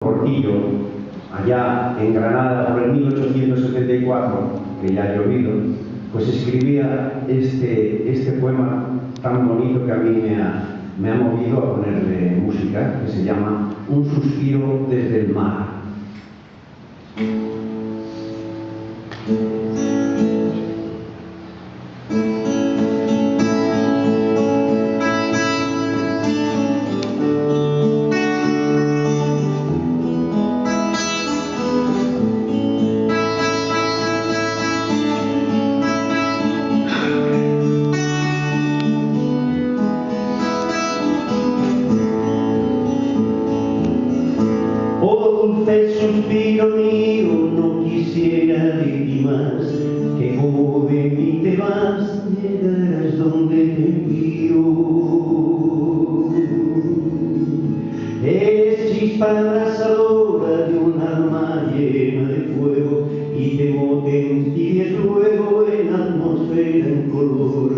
Portillo, allá en Granada por el 1874, que ya ha llovido, pues escribía este poema tan bonito que a mí me ha movido a ponerle música, que se llama Un suspiro desde el mar. Dulce suspiro mío, no quisiera de ti más, que como de mí te vas, llegarás donde te envío. Eres chispa abrasadora de un alma llena de fuego, y temo te entibies luego en atmósfera en color.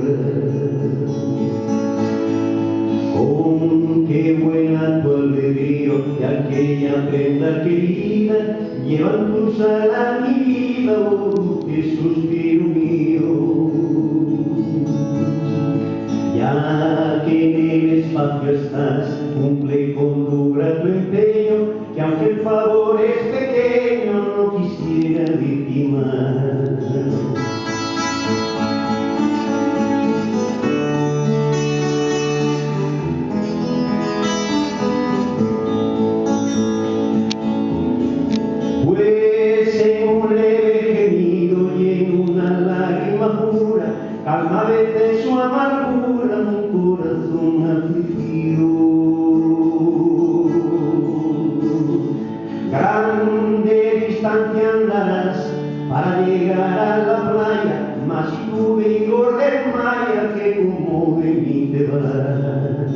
Con qué buena tu albedrío de aquella prenda querida llevan tu a mi vida, oh dulce suspiro mío. Ya que en el espacio estás, cumple con tu grato empeño, que aunque el favor es pequeño, no quisiera de ti más. Calma a veces su amargura, un corazón afligido. Grande distancia andarás para llegar a la playa, mas si tu vigor desmaya, que como de mí te vas.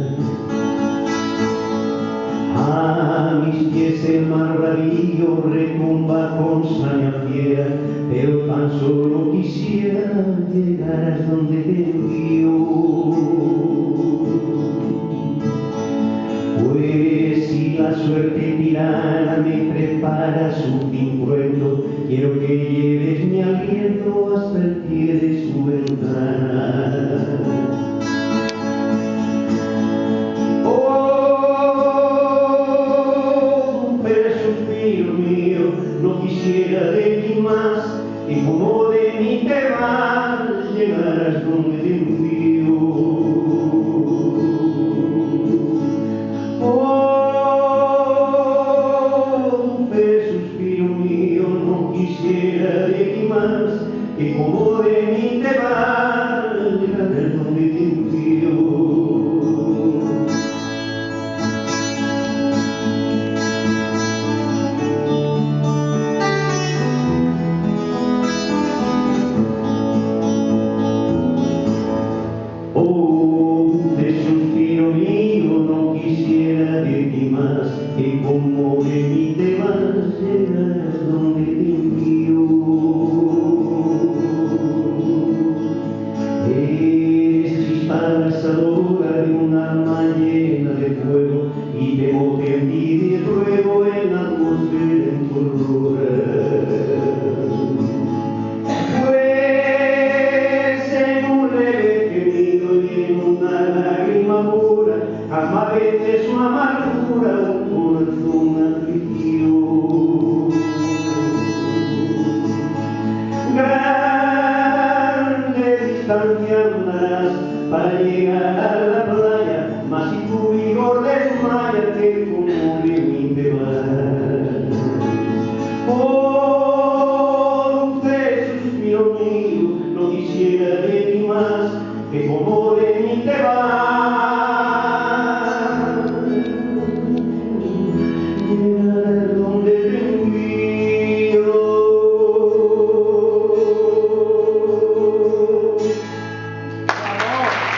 A mis pies el mar bravío retumba con saña fiera, pero tan solo quisiera llegar a donde te envío. Pues si la suerte tirana me prepara su fin cruento, quiero que lleves mi aliento hasta el pie de su ventana. No quisiera de ti más, y como de mí te vas, llegarás donde te envío. Oh, dulce suspiro mío, no quisiera de ti más, y como de mí te vas, llegarás donde te envío. Que como de mí te vas, llegarás donde te envío. Eres chispa abrasadora de un alma llena de fuego, y temo que envidies luego en la atmósfera en color. Pues en un leve gemido y en una lágrima pura, calma a veces su amargura, corazón afligido. Grande distancia andarás para llegar a la playa, mas si tu vigor desmaya, que como de mí te vas. Oh, dulce suspiro mío, no quisiera de ti más, que como de